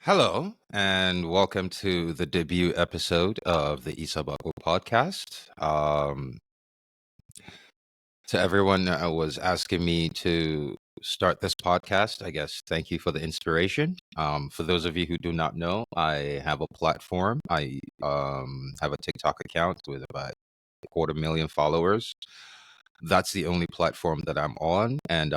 Hello, and welcome to the debut episode of the Isabago podcast. To everyone that was asking me to start this podcast, I guess thank you for the inspiration. For those of you who do not know, I have a platform. I have a TikTok account with about a quarter million followers. That's the only platform that I'm on, and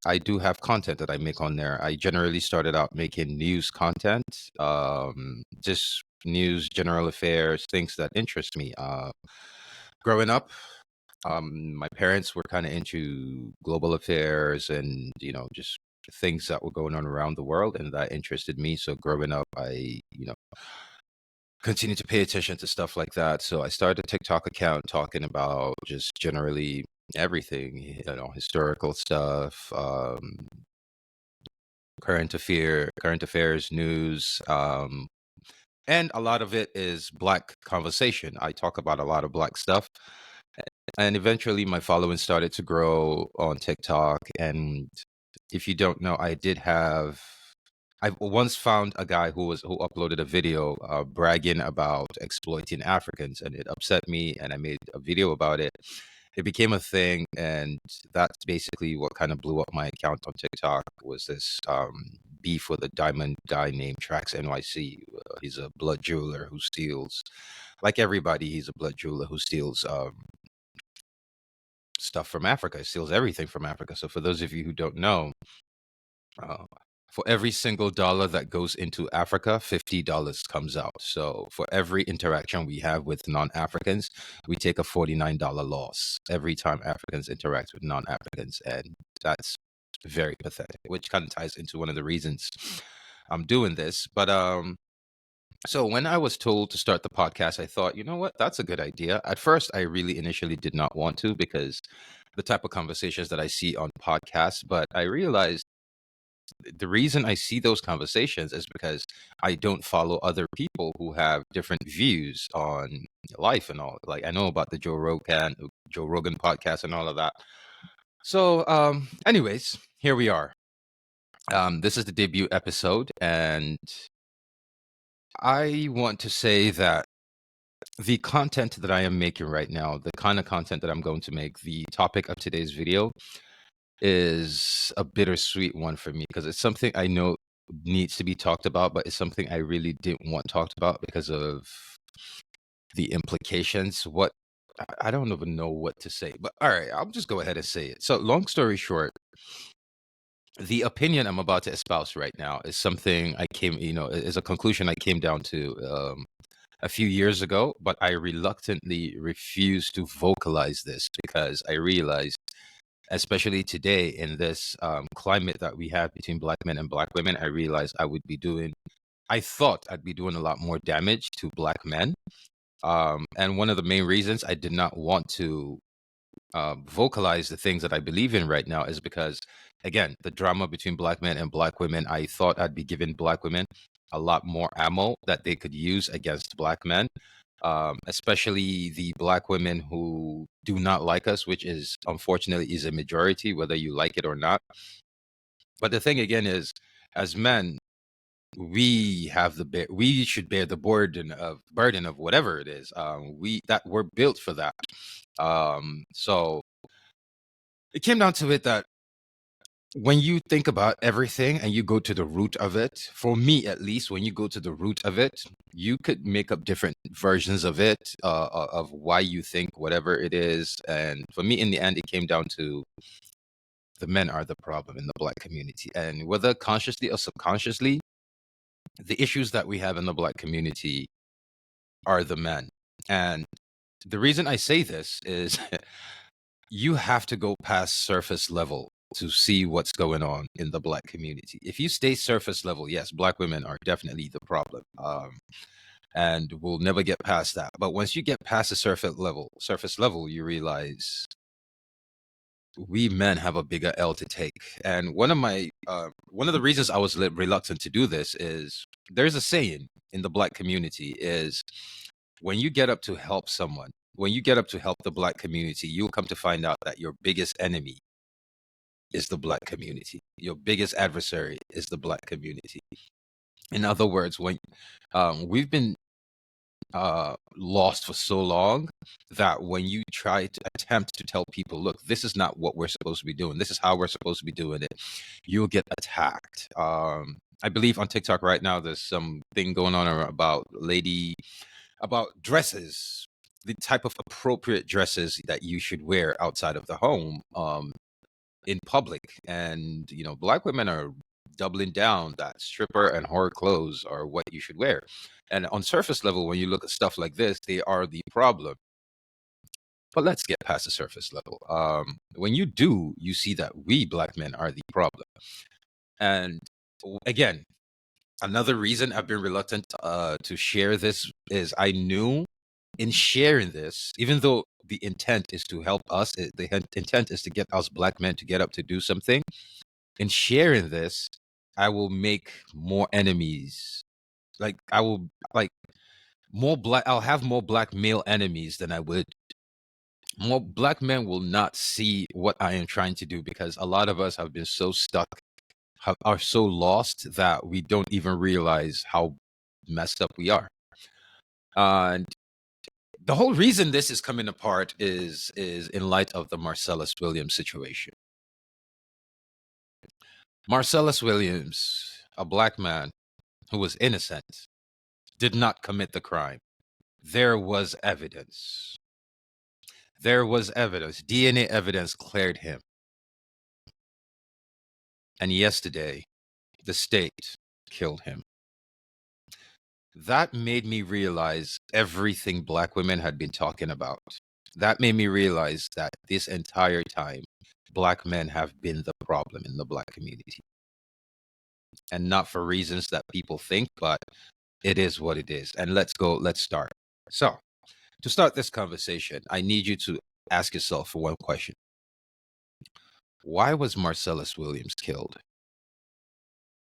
I do have content that I make on there. I generally started out making news content, just news, general affairs, things that interest me. Growing up, my parents were kind of into global affairs and just things that were going on around the world, and that interested me. So growing up, I continued to pay attention to stuff like that. So I started a TikTok account talking about just generally everything, historical stuff, current affairs, news, and a lot of it is Black conversation. I talk about a lot of Black stuff, and eventually my following started to grow on TikTok. And if you don't know, I once found a guy who uploaded a video bragging about exploiting Africans, and it upset me, and I made a video about it. It became a thing, and that's basically what kind of blew up my account on TikTok. Was this beef with a diamond guy named Trax NYC? He's a blood jeweler who steals, like everybody. He's a blood jeweler who steals stuff from Africa. He steals everything from Africa. So for those of you who don't know, uh, for every single dollar that goes into Africa, $50 comes out. So for every interaction we have with non-Africans, we take a $49 loss every time Africans interact with non-Africans. And that's very pathetic, which kind of ties into one of the reasons I'm doing this. But so when I was told to start the podcast, I thought, you know what, that's a good idea. At first, I really initially did not want to, because the type of conversations that I see on podcasts, but I realized the reason I see those conversations is because I don't follow other people who have different views on life and all. Like I know about the Joe Rogan podcast and all of that. So, anyways, here we are. This is the debut episode, and I want to say that the content that I am making right now, the kind of content that I'm going to make, the topic of today's video is a bittersweet one for me, because it's something I know needs to be talked about, but it's something I really didn't want talked about because of the implications. I don't even know what to say, but all right, I'll just go ahead and say it. So, long story short, the opinion I'm about to espouse right now is something is a conclusion I came down to a few years ago, but I reluctantly refused to vocalize this because I realized, especially today in this climate that we have between Black men and Black women, I realized I thought I'd be doing a lot more damage to Black men. And one of the main reasons I did not want to vocalize the things that I believe in right now is because, again, the drama between Black men and Black women, I thought I'd be giving Black women a lot more ammo that they could use against Black men, especially the Black women who do not like us, which is unfortunately is a majority, whether you like it or not. But the thing again is, as men, we should bear the burden of whatever it is. We're built for that. So it came down to it that when you think about everything and you go to the root of it, for me at least, when you go to the root of it, you could make up different versions of it, of why you think whatever it is. And for me, in the end, it came down to the men are the problem in the Black community. And whether consciously or subconsciously, the issues that we have in the Black community are the men. And the reason I say this is you have to go past surface level to see what's going on in the Black community. If you stay surface level, yes, Black women are definitely the problem, and we'll never get past that. But once you get past the surface level, you realize we men have a bigger L to take. And one of the reasons I was reluctant to do this is there's a saying in the Black community is when you get up to help someone, when you get up to help the Black community, you'll come to find out that your biggest enemy is the Black community. Your biggest adversary is the Black community. In other words, when we've been lost for so long that when you try to attempt to tell people, look, this is not what we're supposed to be doing, this is how we're supposed to be doing it, you'll get attacked. I believe on TikTok right now there's some thing going on about dresses, the type of appropriate dresses that you should wear outside of the home, in public. And black women are doubling down that stripper and horror clothes are what you should wear. And on surface level, when you look at stuff like this, they are the problem. But let's get past the surface level. When you do, you see that we black men are the problem. And again, another reason I've been reluctant to share this is I knew in sharing this, even though the intent is to help us, intent is to get us black men to get up to do something. In sharing this, I will make more enemies. Like I will like more black. I'll have more black male enemies than I would. More black men will not see what I am trying to do because a lot of us have been so stuck, are so lost that we don't even realize how messed up we are. And the whole reason this is coming apart is in light of the Marcellus Williams situation. Marcellus Williams, a black man who was innocent, did not commit the crime. There was evidence. There was evidence. DNA evidence cleared him. And yesterday, the state killed him. That made me realize everything black women had been talking about. That made me realize that this entire time, black men have been the problem in the black community. And not for reasons that people think, but it is what it is. And let's start. So, to start this conversation, I need you to ask yourself one question. Why was Marcellus Williams killed?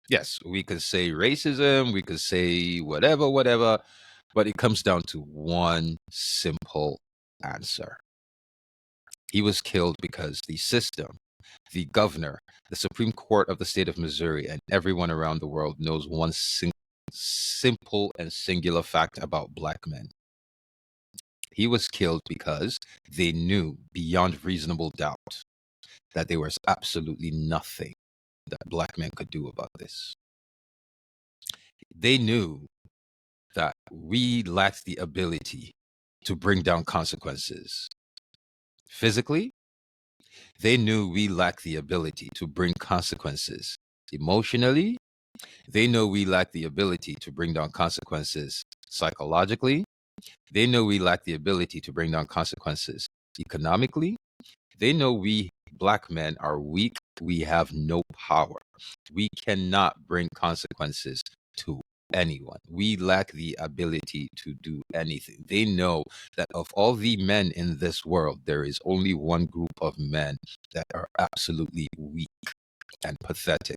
Yes, we could say racism, we could say whatever, but it comes down to one simple answer. He was killed because the system, the governor, the Supreme Court of the state of Missouri, and everyone around the world knows one simple and singular fact about black men. He was killed because they knew beyond reasonable doubt that there was absolutely nothing that black men could do about this. They knew that we lacked the ability to bring down consequences. Physically, they knew we lacked the ability to bring consequences. Emotionally, they know we lack the ability to bring down consequences. Psychologically, they know we lack the ability to bring down consequences. Economically, they know we black men are weak. We have no power. We cannot bring consequences to anyone. We lack the ability to do anything. They know that of all the men in this world, there is only one group of men that are absolutely weak and pathetic.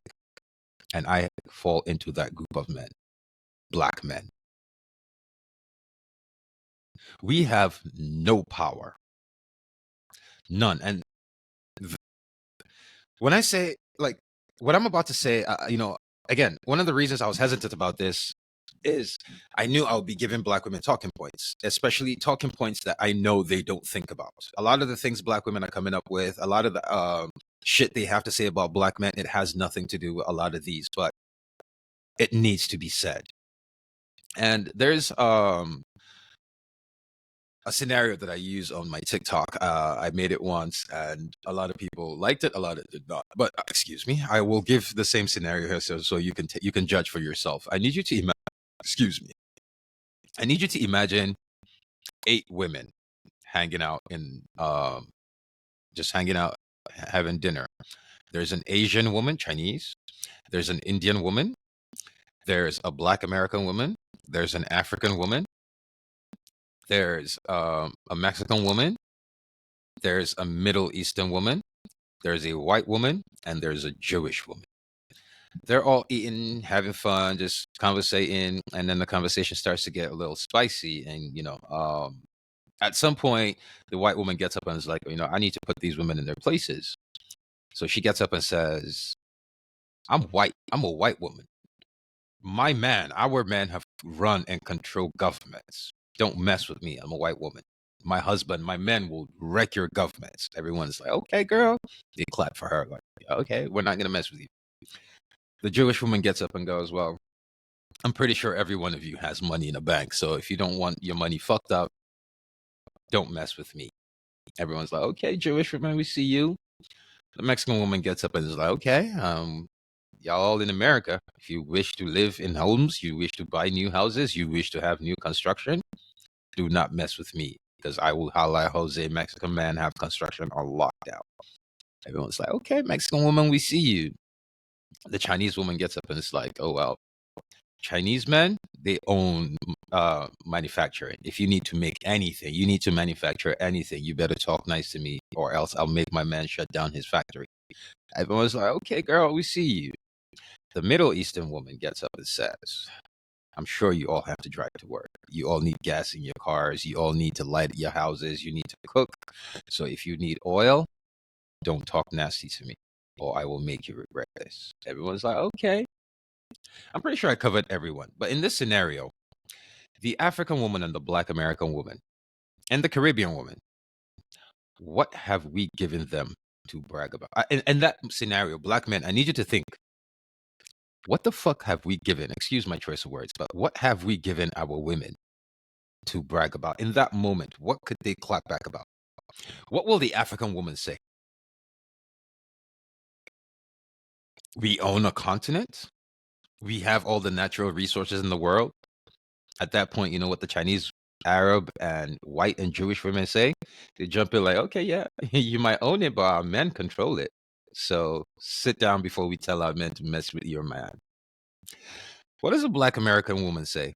And I fall into that group of men, black men. We have no power. None. And when I say, like, what I'm about to say, again, one of the reasons I was hesitant about this is I knew I would be giving black women talking points, especially talking points that I know they don't think about. A lot of the things black women are coming up with, a lot of the shit they have to say about black men, it has nothing to do with a lot of these, but it needs to be said. And there's a scenario that I use on my TikTok. I made it once, and a lot of people liked it. A lot of did not. But excuse me, I will give the same scenario here, so you can you can judge for yourself. I need you to excuse me. I need you to imagine 8 women hanging out in just hanging out having dinner. There's an Asian woman, Chinese. There's an Indian woman. There's a Black American woman. There's an African woman. There's a Mexican woman. There's a Middle Eastern woman. There's a white woman, and there's a Jewish woman. They're all eating, having fun, just conversating, and then the conversation starts to get a little spicy. And at some point, the white woman gets up and is like, I need to put these women in their places. So she gets up and says, "I'm white. I'm a white woman. My man, our men have run and control governments. Don't mess with me. I'm a white woman. My husband, my men will wreck your governments. Everyone's like, okay, girl. They clap for her. Like, okay, we're not going to mess with you. The Jewish woman gets up and goes, well, I'm pretty sure every one of you has money in a bank. So if you don't want your money fucked up, don't mess with me. Everyone's like, okay, Jewish woman, we see you. The Mexican woman gets up and is like, okay, y'all all in America. If you wish to live in homes, you wish to buy new houses, you wish to have new construction, do not mess with me because I will holla Jose, Mexican man, have construction on lockdown. Everyone's like, okay, Mexican woman, we see you. The Chinese woman gets up and it's like, oh, well, Chinese men, they own manufacturing. If you need to make anything, you need to manufacture anything, you better talk nice to me or else I'll make my man shut down his factory. Everyone's like, okay, girl, we see you. The Middle Eastern woman gets up and says, I'm sure you all have to drive to work. You all need gas in your cars. You all need to light your houses. You need to cook. So if you need oil, don't talk nasty to me or I will make you regret this. Everyone's like, okay. I'm pretty sure I covered everyone. But in this scenario, the African woman and the Black American woman and the Caribbean woman, what have we given them to brag about? In that scenario, black men, I need you to think, what the fuck have we given? Excuse my choice of words, but what have we given our women to brag about? In that moment, what could they clap back about? What will the African woman say? We own a continent. We have all the natural resources in the world. At that point, you know what the Chinese, Arab, and white and Jewish women say? They jump in like, okay, yeah, you might own it, but our men control it. So sit down before we tell our men to mess with your man. What does a Black American woman say?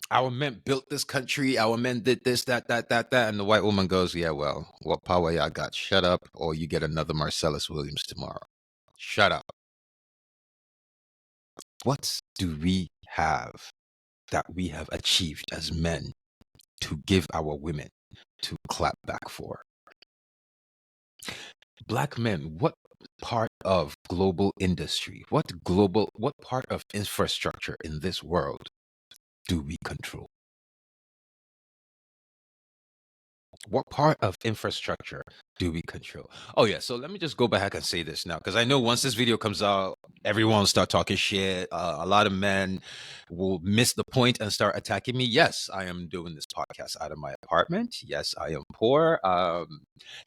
Our men built this country. Our men did this, that. And the white woman goes, yeah, well, what power y'all got? Shut up, or you get another Marcellus Williams tomorrow. Shut up. What do we have that we have achieved as men to give our women to clap back for? Black men, what part of global industry, what part of infrastructure in this world do we control? What part of infrastructure do we control? Oh yeah, so let me just go back and say this now, because I know once this video comes out, everyone will start talking shit. A lot of men will miss the point and start attacking me. Yes, I am doing this podcast out of my apartment. Yes, I am poor.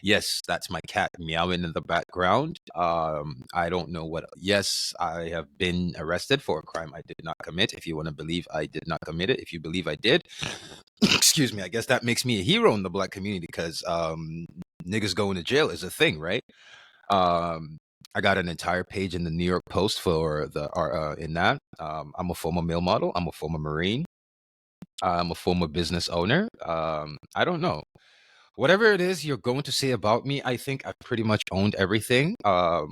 Yes, that's my cat meowing in the background. I don't know what. Yes, I have been arrested for a crime I did not commit. If you want to believe I did not commit it, if you believe I did, excuse me, I guess that makes me a hero in the black community because niggas going to jail is a thing, right? I got an entire page in the New York Post for the in that. I'm a former male model. I'm a former Marine. I'm a former business owner. I don't know. Whatever it is you're going to say about me, I think I've pretty much owned everything. I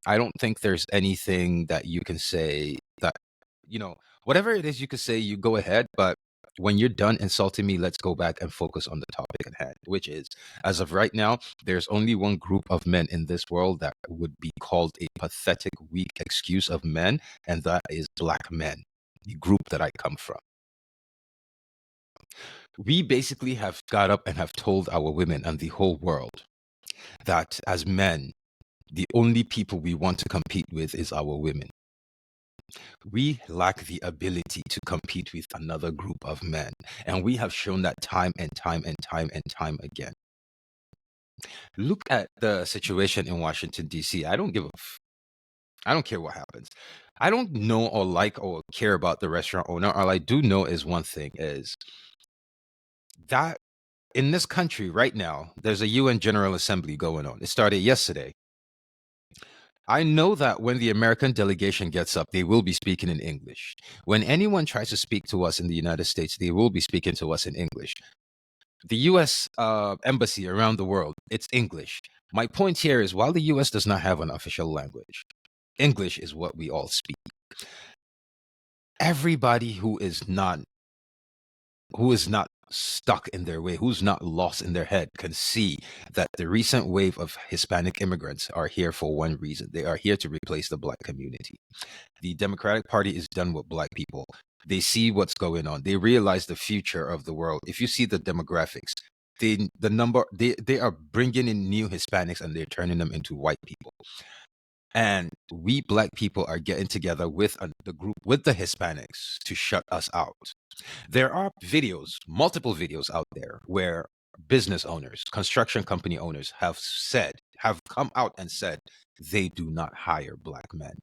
don't think there's anything that you can say that, whatever it is you could say, you go ahead. But when you're done insulting me, let's go back and focus on the topic at hand, which is, as of right now, there's only one group of men in this world that would be called a pathetic, weak excuse of men, and that is black men, the group that I come from. We basically have got up and have told our women and the whole world that as men, the only people we want to compete with is our women. We lack the ability to compete with another group of men. And we have shown that time and time and time and time again. Look at the situation in Washington, D.C. I don't care what happens. I don't know or like or care about the restaurant owner. All I do know is one thing is that in this country right now, there's a UN General Assembly going on. It started yesterday. I know that when the American delegation gets up, they will be speaking in English. When anyone tries to speak to us in the United States, they will be speaking to us in English. The U.S. Embassy around the world, it's English. My point here is, while the U.S. does not have an official language, English is what we all speak. Everybody who is not stuck in their way, who's not lost in their head, can see that the recent wave of Hispanic immigrants are here for one reason. They are here to replace the Black community. The Democratic Party is done with Black people. They see what's going on. They realize the future of the world. If you see the demographics, they are bringing in new Hispanics and they're turning them into white people. And we Black people are getting together with the group, with the Hispanics, to shut us out. There are videos, multiple videos out there where business owners, construction company owners have come out and said they do not hire Black men.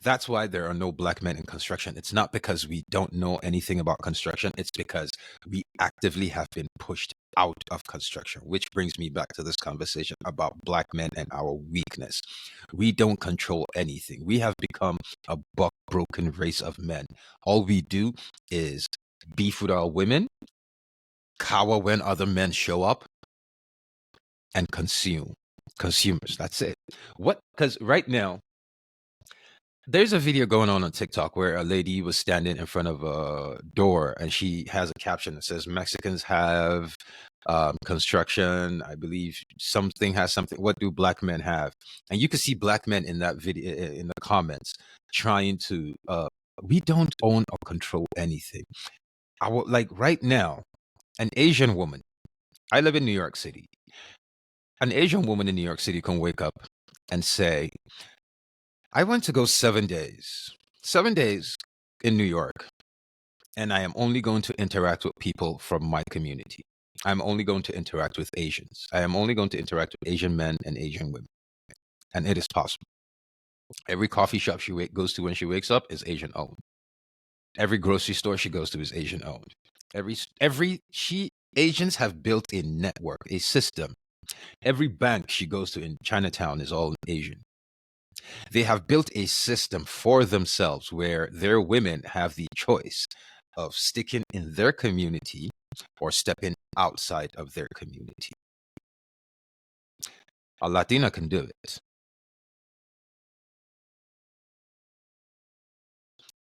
That's why there are no Black men in construction. It's not because we don't know anything about construction. It's because we actively have been pushed out of construction, which brings me back to this conversation about Black men and our weakness. We don't control anything. We have become a buck broken race of men. All we do is beef with our women, cower when other men show up, and consume. Consumers, that's it. Because right now, there's a video going on TikTok where a lady was standing in front of a door and she has a caption that says Mexicans have construction. I believe something has something. What do Black men have? And you can see Black men in that video in the comments trying to. We don't own or control anything. Like right now, an Asian woman. I live in New York City. An Asian woman in New York City can wake up and say, I went to go 7 days in New York, and I am only going to interact with people from my community. I'm only going to interact with Asians. I am only going to interact with Asian men and Asian women. And it is possible. Every coffee shop she goes to when she wakes up is Asian owned. Every grocery store she goes to is Asian owned. Asians have built a network, a system. Every bank she goes to in Chinatown is all Asian. They have built a system for themselves where their women have the choice of sticking in their community or stepping outside of their community. A Latina can do it.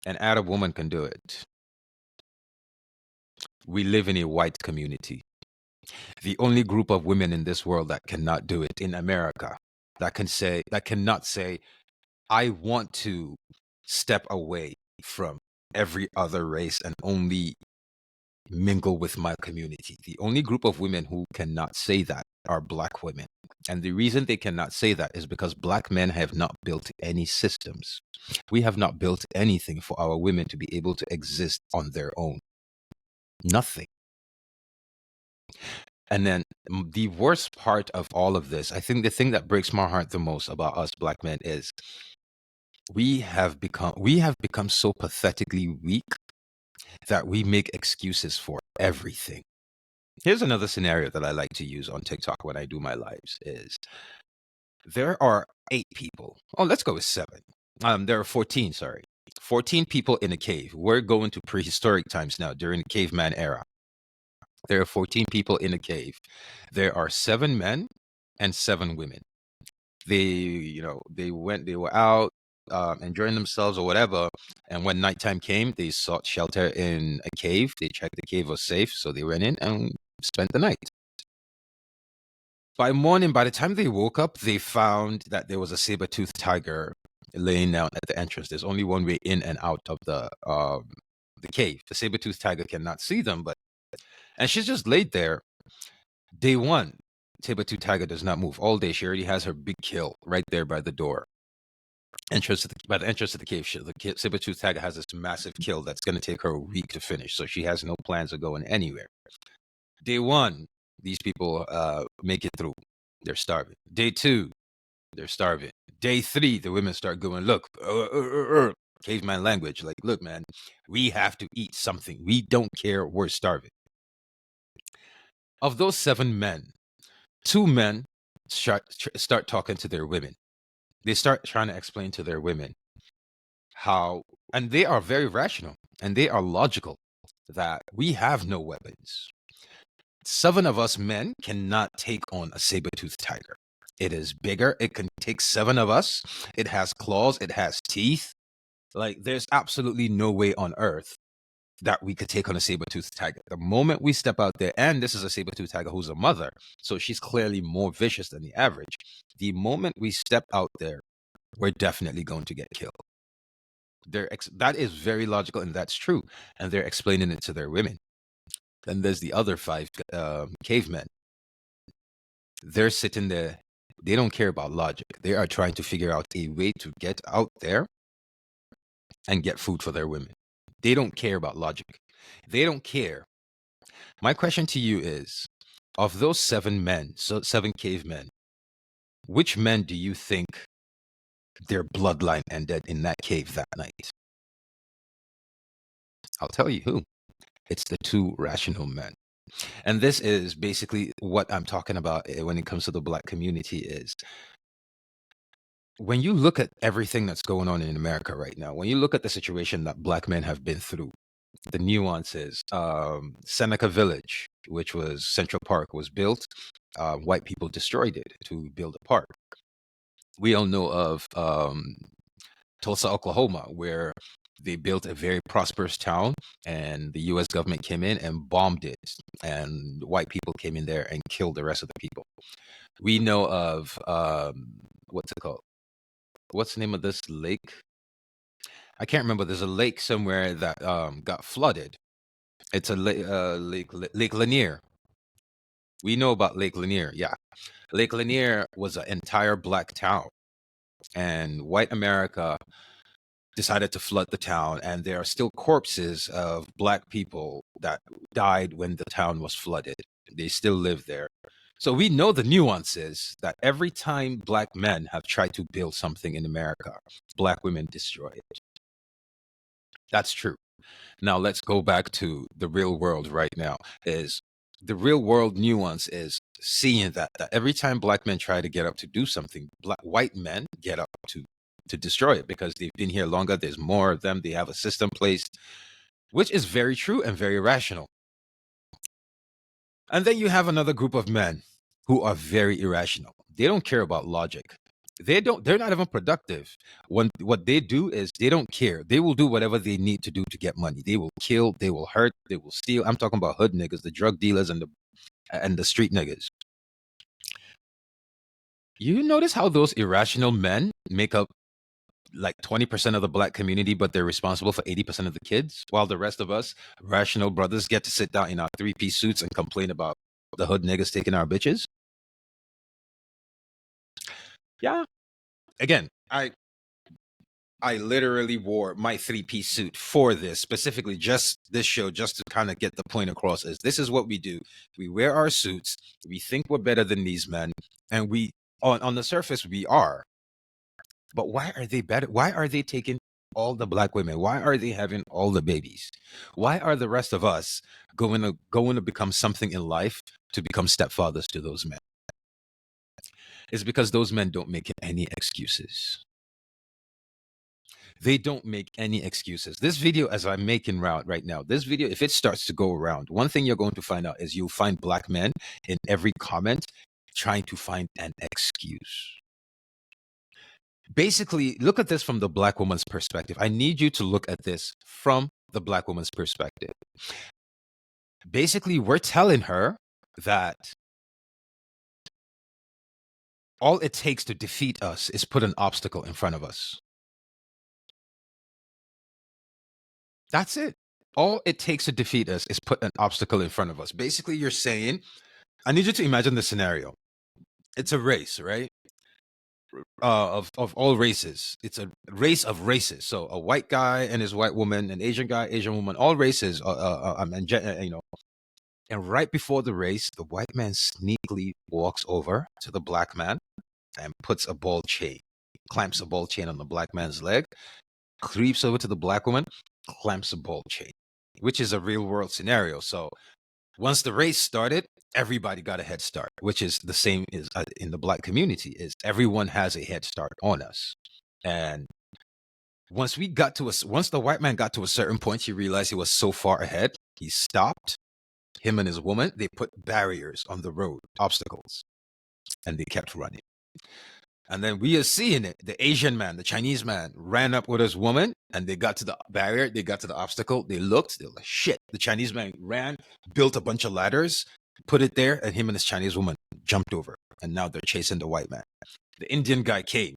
An Arab woman can do it. We live in a white community. The only group of women in this world that cannot do it in America, that cannot say, I want to step away from every other race and only mingle with my community. The only group of women who cannot say that are Black women. And the reason they cannot say that is because Black men have not built any systems. We have not built anything for our women to be able to exist on their own. Nothing. And then the worst part of all of this, I think the thing that breaks my heart the most about us Black men is we have become so pathetically weak that we make excuses for everything. Here's another scenario that I like to use on TikTok when I do my lives is there are 8 people. Oh, let's go with 7. There are 14, sorry. 14 people in a cave. We're going to prehistoric times now during the caveman era. There are 14 people in a cave. There are 7 men and 7 women. They were out enjoying themselves or whatever. And when nighttime came, they sought shelter in a cave. They checked the cave was safe, so they went in and spent the night. By morning, by the time they woke up, they found that there was a saber-toothed tiger laying down at the entrance. There's only one way in and out of the cave. The saber-toothed tiger cannot see them, and she's just laid there. Day 1, saber-toothed tiger does not move all day. She already has her big kill right there by the door. By the entrance of the cave, the saber-toothed tiger has this massive kill that's going to take her a week to finish. So she has no plans of going anywhere. Day 1, these people make it through. They're starving. Day 2, they're starving. Day 3, the women start going, look, caveman language. Like, look, man, we have to eat something. We don't care. We're starving. Of those 7 men, 2 men start talking to their women. They start trying to explain to their women how, and they are very rational and they are logical, that we have no weapons. 7 of us men cannot take on a saber-toothed tiger. It is bigger. It can take 7 of us. It has claws. It has teeth. Like, there's absolutely no way on earth that we could take on a saber-toothed tiger. The moment we step out there, and this is a saber-toothed tiger who's a mother, so she's clearly more vicious than the average. The moment we step out there, we're definitely going to get killed. That is very logical, and that's true. And they're explaining it to their women. Then there's the other five cavemen. They're sitting there. They don't care about logic. They are trying to figure out a way to get out there and get food for their women. They don't care about logic. They don't care. My question to you is, of those 7 cavemen, which men do you think their bloodline ended in that cave that night? I'll tell you who. It's the 2 rational men. And this is basically what I'm talking about when it comes to the Black community is, when you look at everything that's going on in America right now, when you look at the situation that Black men have been through, the nuances, Seneca Village, which was Central Park, was built. White people destroyed it to build a park. We all know of Tulsa, Oklahoma, where they built a very prosperous town, and the U.S. government came in and bombed it, and white people came in there and killed the rest of the people. We know of what's it called? What's the name of this lake? I can't remember. There's a lake somewhere that got flooded. It's a Lake Lanier. We know about Lake Lanier. Yeah, Lake Lanier was an entire black town, and white America decided to flood the town, and there are still corpses of black people that died when the town was flooded. They still live there. So we know the nuances that every time black men have tried to build something in America, black women destroy it. That's true. Now let's go back to the real world right now. Is the real world nuance is seeing that every time black men try to get up to do something, white men get up to destroy it because they've been here longer. There's more of them. They have a system placed, which is very true and very rational. And then you have another group of men who are very irrational. They don't care about logic. They're not even productive. What they do is they don't care. They will do whatever they need to do to get money. They will kill, they will hurt, they will steal. I'm talking about hood niggas, the drug dealers and the street niggas. You notice how those irrational men make up like 20% of the black community, but they're responsible for 80% of the kids, while the rest of us rational brothers get to sit down in our 3-piece suits and complain about the hood niggas taking our bitches? Yeah. Again, I literally wore my 3-piece suit for this, specifically just this show, just to kind of get the point across. Is this is what we do. We wear our suits. We think we're better than these men. And we, on the surface, we are. But why are they better? Why are they taking all the black women? Why are they having all the babies? Why are the rest of us going to become something in life to become stepfathers to those men? It's because those men don't make any excuses. They don't make any excuses. This video, as I'm making round right now, this video, if it starts to go around, one thing you're going to find out is you'll find black men in every comment trying to find an excuse. Basically, look at this from the black woman's perspective. I need you to look at this from the black woman's perspective. Basically, we're telling her that all it takes to defeat us is put an obstacle in front of us. That's it. All it takes to defeat us is put an obstacle in front of us. Basically, you're saying, I need you to imagine the scenario. It's a race, right? Of all races. It's a race of races. So a white guy and his white woman, an Asian guy, Asian woman, all races. And right before the race, the white man sneakily walks over to the black man and puts a ball chain, clamps a ball chain on the black man's leg, creeps over to the black woman, clamps a ball chain, which is a real world scenario. So once the race started, everybody got a head start, which is the same as in the black community. Is everyone has a head start on us. And once the white man got to a certain point, he realized he was so far ahead. He stopped. Him and his woman, they put barriers on the road, obstacles, and they kept running. And then we are seeing it. The Asian man, the Chinese man, ran up with his woman, and they got to the barrier. They got to the obstacle. They looked. They were like, "Shit!" The Chinese man ran, built a bunch of ladders, put it there, and him and his Chinese woman jumped over. And now they're chasing the white man. The Indian guy came,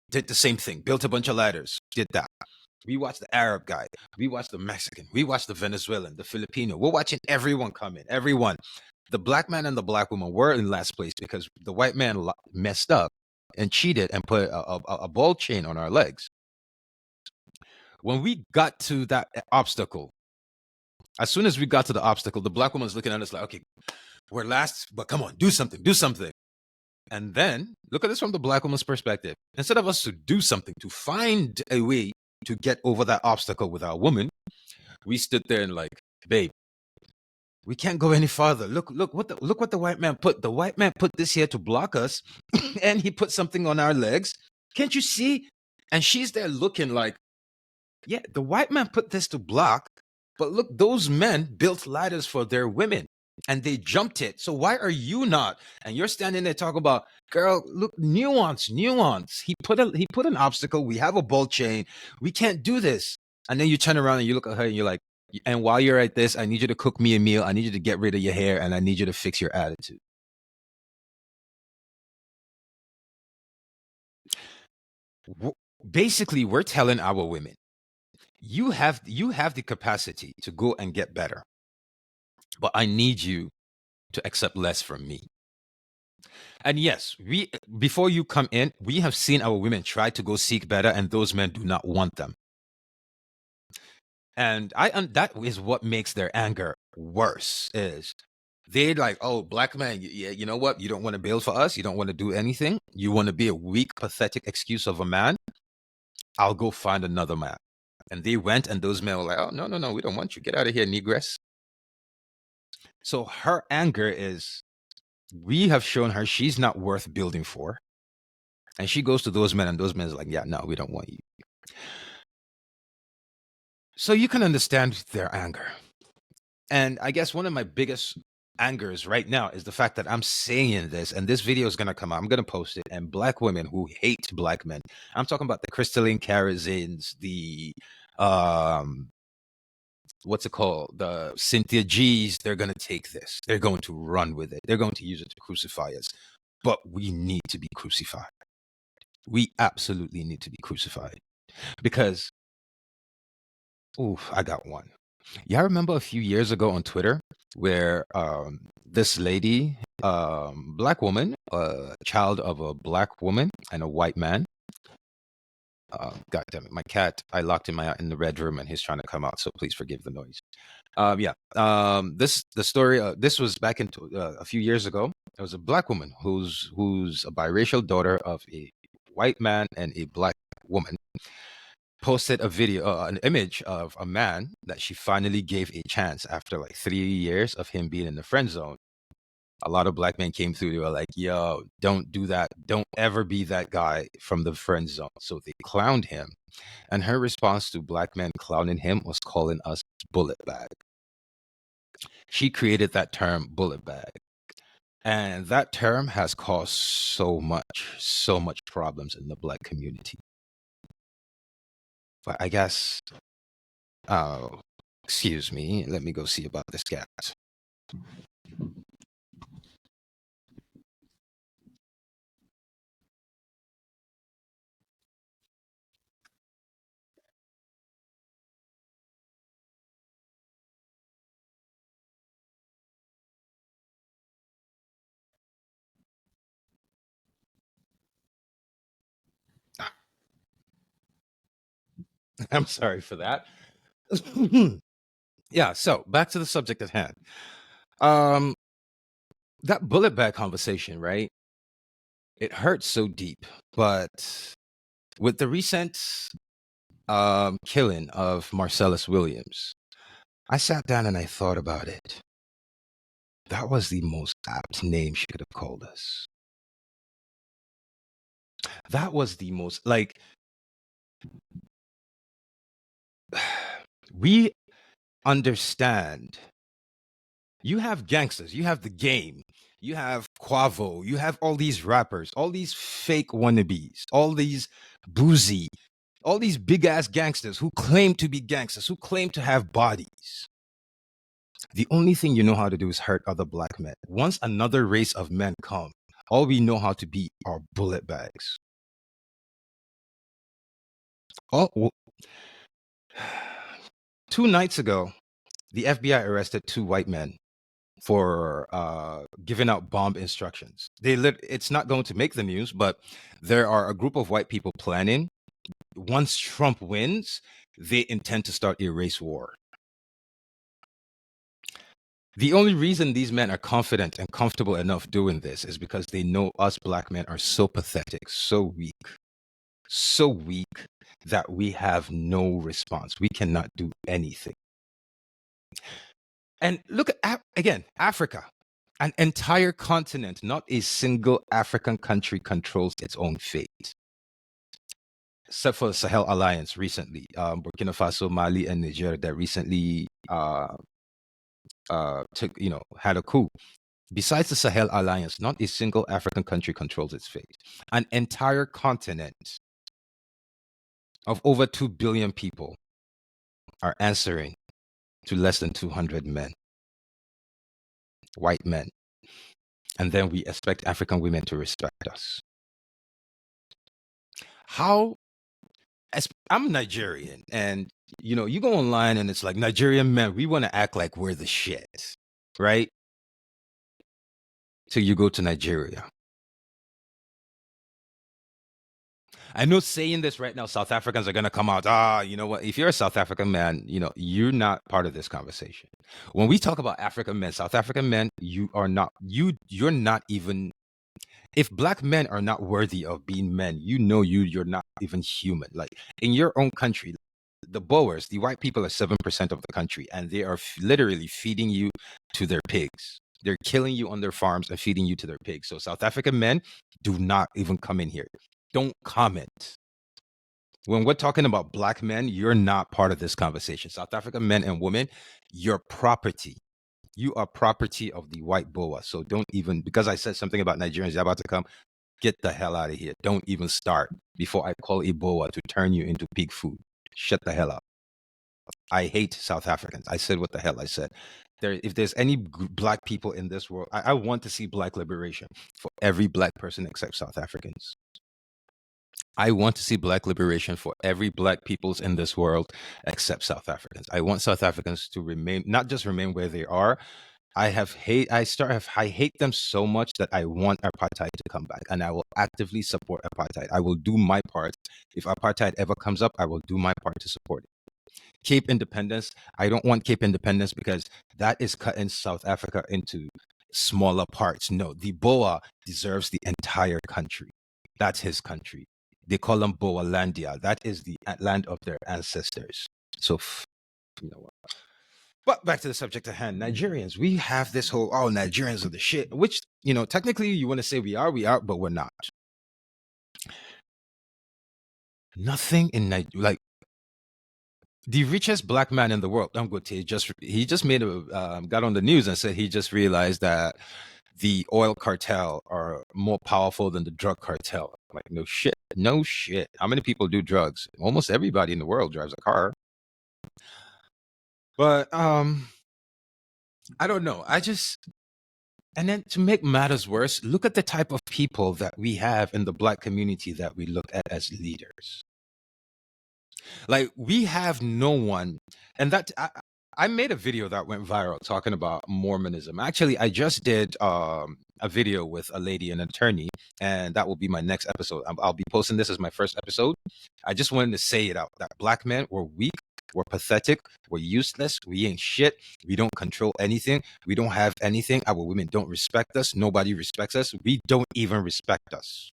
did the same thing, built a bunch of ladders, did that. We watched the Arab guy. We watched the Mexican. We watched the Venezuelan, the Filipino. We're watching everyone come in. Everyone. The black man and the black woman were in last place because the white man messed up and cheated and put a ball chain on our legs. When we got to that obstacle, as soon as we got to the obstacle, the black woman's looking at us like, okay, we're last, but come on, do something, do something. And then look at this from the black woman's perspective. Instead of us to do something, to find a way to get over that obstacle with our woman, we stood there and like, babe, we can't go any farther. Look what the white man put. The white man put this here to block us, and he put something on our legs. Can't you see? And she's there looking like, yeah, the white man put this to block, but look, those men built ladders for their women and they jumped it. So why are you not? And you're standing there talking about, girl, look, nuance. He put an obstacle. We have a ball chain. We can't do this. And then you turn around and you look at her and you're like, and while you're at this, I need you to cook me a meal. I need you to get rid of your hair, and I need you to fix your attitude. Basically, we're telling our women, you have the capacity to go and get better, but I need you to accept less from me. And yes, before you come in, we have seen our women try to go seek better, and those men do not want them. And that is what makes their anger worse. Is they're like, oh, black man, you know what? You don't want to build for us. You don't want to do anything. You want to be a weak, pathetic excuse of a man. I'll go find another man. And they went, and those men were like, oh, no, we don't want you. Get out of here, negress. So her anger is, we have shown her she's not worth building for. And she goes to those men, and those men are like, yeah, no, we don't want you. So you can understand their anger. And I guess one of my biggest angers right now is the fact that I'm saying this, and this video is going to come out. I'm going to post it. And black women who hate black men, I'm talking about the Crystalline Karazins, the, what's it called? The Cynthia G's, they're going to take this. They're going to run with it. They're going to use it to crucify us. But we need to be crucified. We absolutely need to be crucified. Because, I got one. Yeah, I remember a few years ago on Twitter where this lady, black woman, child of a black woman and a white man. God damn it, my cat! I locked him in the red room, and he's trying to come out. So please forgive the noise. The story. This was back in a few years ago. There was a black woman who's a biracial daughter of a white man and a black woman. Posted a video, an image of a man that she finally gave a chance after like 3 years of him being in the friend zone. A lot of black men came through. They were like, yo, don't do that. Don't ever be that guy from the friend zone. So they clowned him. And her response to black men clowning him was calling us bullet bag. She created that term, bullet bag. And that term has caused so much problems in the black community. But I guess, excuse me, let me go see about this cat. I'm sorry for that. Yeah, so back to the subject at hand. That bullet bag conversation, right? It hurts so deep, but with the recent killing of Marcellus Williams, I sat down and I thought about it. That was the most apt name she could have called us. That was the most, like, we understand. You have gangsters, you have the game, you have Quavo, you have all these rappers, all these fake wannabes, all these boozy, all these big ass gangsters who claim to be gangsters, who claim to have bodies. The only thing you know how to do is hurt other black men. Once another race of men come, all we know how to be are bullet bags. Oh, 2 nights ago, the FBI arrested 2 white men for giving out bomb instructions. It's not going to make the news, but there are a group of white people planning. Once Trump wins, they intend to start a race war. The only reason these men are confident and comfortable enough doing this is because they know us black men are so pathetic, so weak that we have no response. We cannot do anything. And look at, again, Africa, an entire continent, not a single African country controls its own fate. Except for the Sahel Alliance recently, Burkina Faso, Mali, and Niger that recently had a coup. Besides the Sahel Alliance, not a single African country controls its fate. An entire continent of over 2 billion people are answering to less than 200 men, white men. And then we expect African women to respect us. How? I'm Nigerian, and you go online and it's like, Nigerian men, we want to act like we're the shit, right? Till you go to Nigeria. I know saying this right now, South Africans are going to come out. You know what? If you're a South African man, you're not part of this conversation. When we talk about African men, South African men, you're not even, if black men are not worthy of being men, you're not even human. Like in your own country, the Boers, the white people are 7% of the country, and they are literally feeding you to their pigs. They're killing you on their farms and feeding you to their pigs. So South African men, do not even come in here. Don't comment. When we're talking about black men, you're not part of this conversation. South African men and women, you're property. You are property of the white boa. So don't even, because I said something about Nigerians, they're about to come, get the hell out of here. Don't even start before I call Ebola to turn you into pig food. Shut the hell up. I hate South Africans. I said what the hell I said. If there's any black people in this world, I want to see black liberation for every black person except South Africans. I want to see black liberation for every black peoples in this world except South Africans. I want South Africans to remain, not just remain where they are. I hate them so much that I want apartheid to come back, and I will actively support apartheid. I will do my part. If apartheid ever comes up, I will do my part to support it. Cape Independence, I don't want Cape Independence because that is cutting South Africa into smaller parts. No, the Boa deserves the entire country. That's his country. They call them Boalandia. That is the land of their ancestors. So, you know what? But back to the subject at hand, Nigerians, we have this whole, Nigerians are the shit, which, technically you want to say we are, but we're not. Nothing in Nigeria, like, the richest black man in the world, Dangote, he just made got on the news and said he just realized that the oil cartel are more powerful than the drug cartel. Like, no shit. How many people do drugs? Almost everybody in the world drives a car. But I don't know. And then to make matters worse, look at the type of people that we have in the black community that we look at as leaders. Like, we have no one, and that I made a video that went viral talking about Mormonism. Actually, I just did a video with a lady, an attorney, and that will be my next episode. I'll be posting this as my first episode. I just wanted to say it out that black men were weak, we're pathetic, we're useless, we ain't shit, we don't control anything, we don't have anything. Our women don't respect us, nobody respects us, we don't even respect us.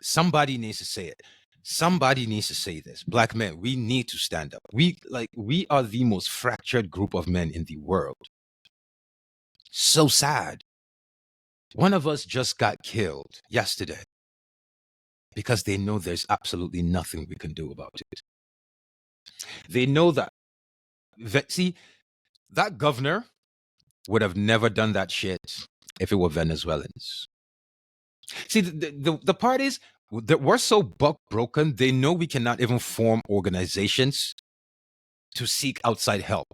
Somebody needs to say it. Somebody needs to say this. Black men, we need to stand up. We are the most fractured group of men in the world. So sad. One of us just got killed yesterday because they know there's absolutely nothing we can do about it. They know that, see, that governor would have never done that shit if it were Venezuelans. See, the part is that we're so buck broken, they know we cannot even form organizations to seek outside help.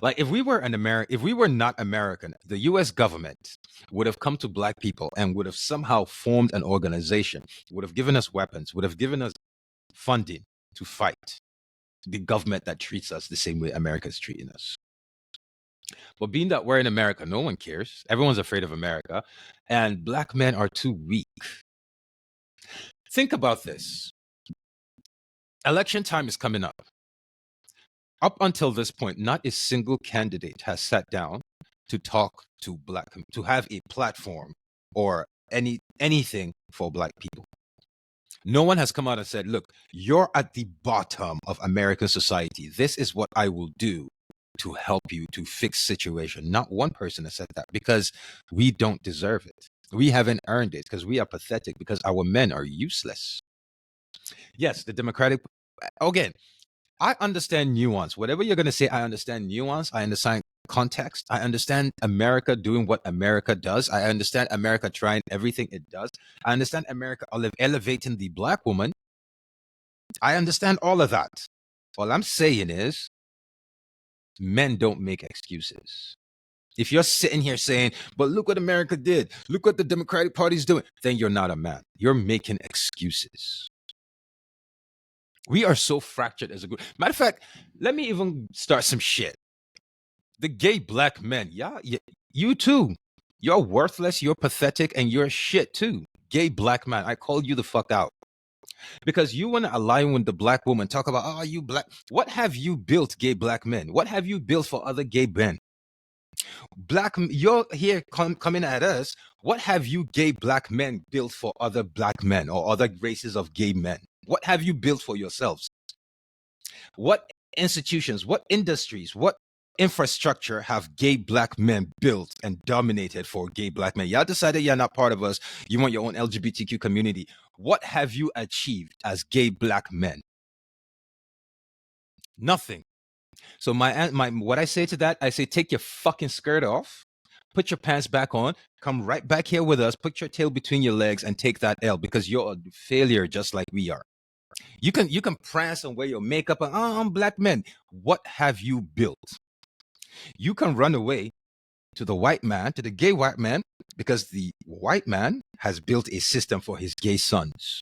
Like if we were if we were not American, the US government would have come to black people and would have somehow formed an organization, would have given us weapons, would have given us funding to fight the government that treats us the same way America's treating us. But being that we're in America, no one cares. Everyone's afraid of America, and black men are too weak. Think about this. Election time is coming up. Up until this point, not a single candidate has sat down to talk to to have a platform or anything for black people. No one has come out and said, look, you're at the bottom of American society. This is what I will do to help you to fix situation. Not one person has said that because we don't deserve it. We haven't earned it because we are pathetic, because our men are useless. Yes, the Democratic, again, I understand nuance. Whatever you're going to say, I understand nuance. I understand context. I understand America doing what America does. I understand America trying everything it does. I understand America elevating the black woman. I understand all of that. All I'm saying is men don't make excuses. If you're sitting here saying, but look what America did, look what the Democratic Party's doing, then you're not a man. You're making excuses. We are so fractured as a group. Matter of fact, let me even start some shit. The gay black men, yeah, you too. You're worthless, you're pathetic, and you're shit too. Gay black man, I call you the fuck out. Because you want to align with the black woman, talk about, oh, you black. What have you built, gay black men? What have you built for other gay men? You're here coming at us. What have you gay black men built for other black men or other races of gay men? What have you built for yourselves? What institutions, what industries, what infrastructure have gay black men built and dominated for gay black men? Y'all decided you're not part of us. You want your own LGBTQ community. What have you achieved as gay black men? Nothing. So what I say to that, I say, take your fucking skirt off, put your pants back on, come right back here with us, put your tail between your legs and take that L, because you're a failure just like we are. You can prance and wear your makeup and, oh, I'm black men. What have you built? You can run away to the white man, to the gay white man, because the white man has built a system for his gay sons.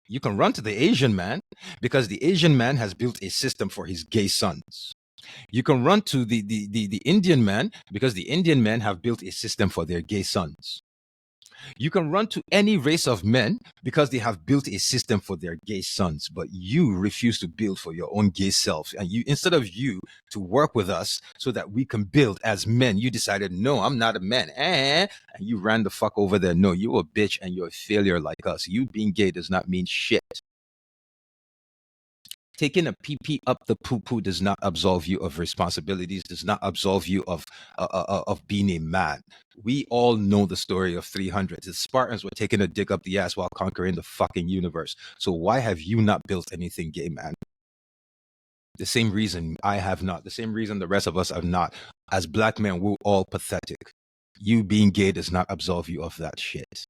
You can run to the Asian man because the Asian man has built a system for his gay sons. You can run to the Indian man because the Indian men have built a system for their gay sons. You can run to any race of men because they have built a system for their gay sons, but you refuse to build for your own gay self. And you, instead of you to work with us so that we can build as men, you decided, no, I'm not a man. And you ran the fuck over there. No, you're a bitch and you're a failure like us. You being gay does not mean shit. Taking a pee up the poo does not absolve you of responsibilities, does not absolve you of being a man. We all know the story of 300. The Spartans were taking a dig up the ass while conquering the fucking universe. So why have you not built anything gay, man? The same reason I have not. The same reason the rest of us have not. As black men, we're all pathetic. You being gay does not absolve you of that shit.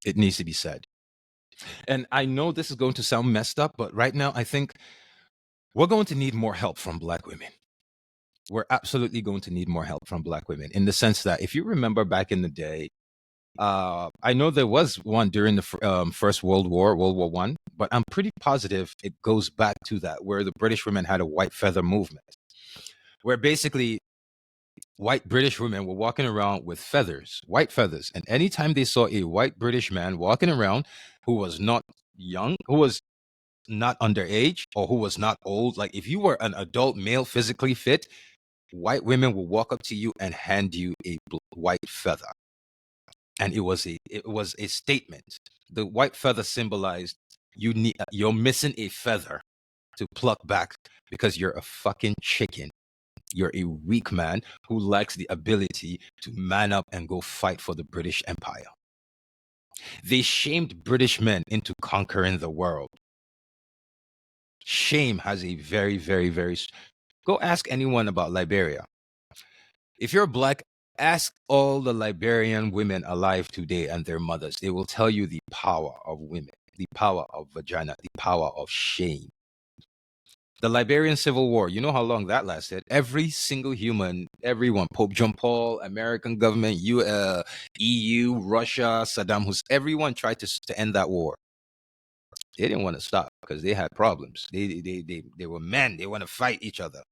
It needs to be said. And I know this is going to sound messed up, but right now I think we're going to need more help from black women. We're absolutely going to need more help from black women, in the sense that if you remember back in the day, I know there was one during the First World War, World War One, but I'm pretty positive it goes back to that, where the British women had a white feather movement, where basically white British women were walking around with feathers, white feathers. And anytime they saw a white British man walking around who was not young, who was not underage, or who was not old, like if you were an adult male physically fit, white women will walk up to you and hand you a white feather. And it was a statement. The white feather symbolized you're missing a feather to pluck back because you're a fucking chicken. You're a weak man who lacks the ability to man up and go fight for the British Empire. They shamed British men into conquering the world. Shame has a very, very, very. Go ask anyone about Liberia. If you're black, ask all the Liberian women alive today and their mothers. They will tell you the power of women, the power of vagina, the power of shame. The Liberian Civil War, you know how long that lasted? Every single human, everyone, Pope John Paul, American government, EU, Russia, Saddam Hussein, everyone tried to end that war. They didn't want to stop because they had problems. They were men. They want to fight each other.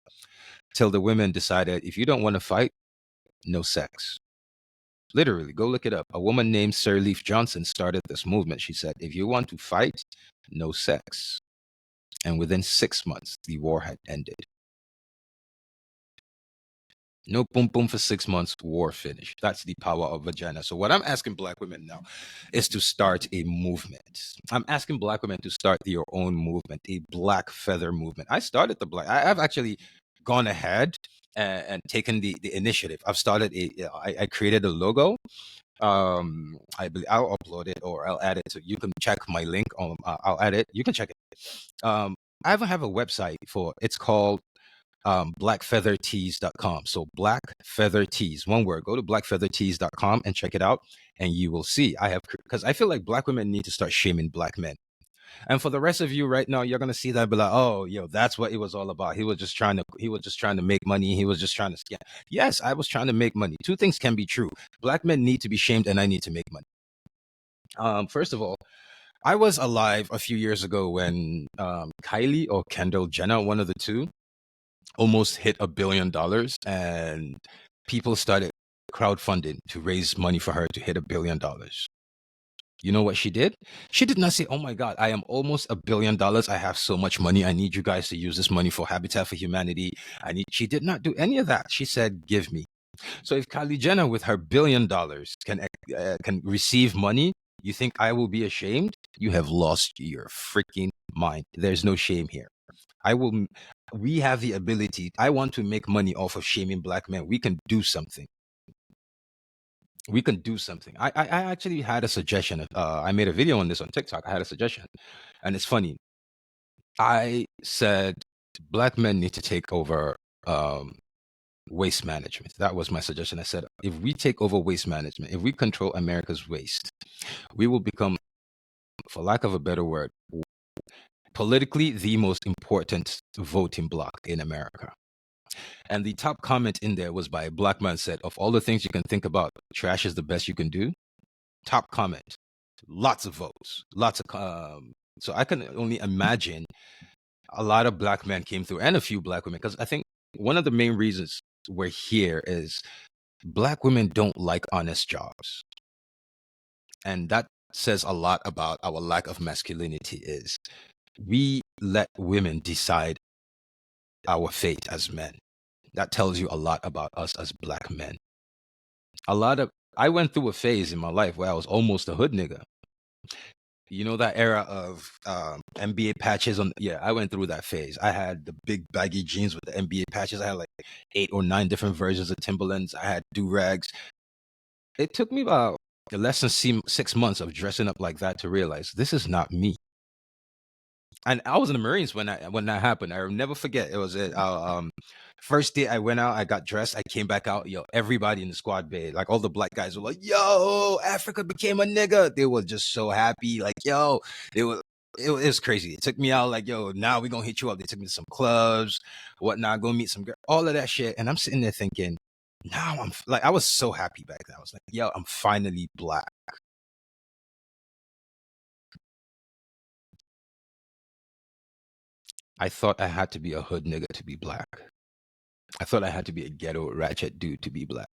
Till the women decided, if you don't want to fight, no sex. Literally, go look it up. A woman named Sirleaf Johnson started this movement. She said, if you want to fight, no sex. And within 6 months, the war had ended. No boom boom for 6 months, war finished. That's the power of vagina. So what I'm asking black women now is to start a movement. I'm asking black women to start your own movement, a black feather movement. I started the black. I've actually gone ahead and taken the initiative. I've started I created a logo. I believe I'll upload it or I'll add it. So you can check my link. I'll add it. You can check it. I even have a website for. It's called blackfeathertees.com. So blackfeathertees, one word. Go to blackfeathertees.com and check it out, and you will see. I have, because I feel like black women need to start shaming black men. And for the rest of you right now, you're gonna see that, be like, oh, yo, that's what it was all about. He was just trying to make money. He was just trying to scam. Yes, I was trying to make money. Two things can be true. Black men need to be shamed, and I need to make money. First of all, I was alive a few years ago when Kylie or Kendall Jenner, one of the two, almost hit $1 billion, and people started crowdfunding to raise money for her to hit $1 billion. You know what she did? She did not say, oh my God, I am almost $1 billion. I have so much money. I need you guys to use this money for Habitat for Humanity. She did not do any of that. She said, give me. So if Kylie Jenner with her $1 billion can receive money, you think I will be ashamed? You have lost your freaking mind. There's no shame here. We have the ability. I want to make money off of shaming black men. We can do something. We can do something. I actually had a suggestion. I made a video on this on TikTok. I had a suggestion, and it's funny. I said black men need to take over waste management. That was my suggestion. I said, if we take over waste management, if we control America's waste, we will become, for lack of a better word, politically the most important voting bloc in America. And the top comment in there was by a black man, said, of all the things you can think about, trash is the best you can do. Top comment. Lots of votes. Lots of so I can only imagine a lot of black men came through, and a few black women, because I think one of the main reasons we're here is black women don't like honest jobs. And that says a lot about our lack of masculinity. Is we let women decide our fate as men. That tells you a lot about us as black men. I went through a phase in my life where I was almost a hood nigga. You know that era of NBA patches on? Yeah, I went through that phase. I had the big baggy jeans with the NBA patches. I had like 8 or 9 different versions of Timberlands. I had do-rags. It took me about less than 6 months of dressing up like that to realize this is not me. And I was in the Marines when that happened. I'll never forget. It was first day I went out, I got dressed, I came back out. Yo, everybody in the squad bay, like all the black guys were like, "Yo, Africa became a nigga." They were just so happy. Like, yo, it was crazy. It took me out, like, yo, now we gonna hit you up. They took me to some clubs, whatnot, go meet some girl, all of that shit. And I'm sitting there thinking, now I'm like, I was so happy back then. I was like, yo, I'm finally black. I thought I had to be a hood nigga to be black. I thought I had to be a ghetto ratchet dude to be black.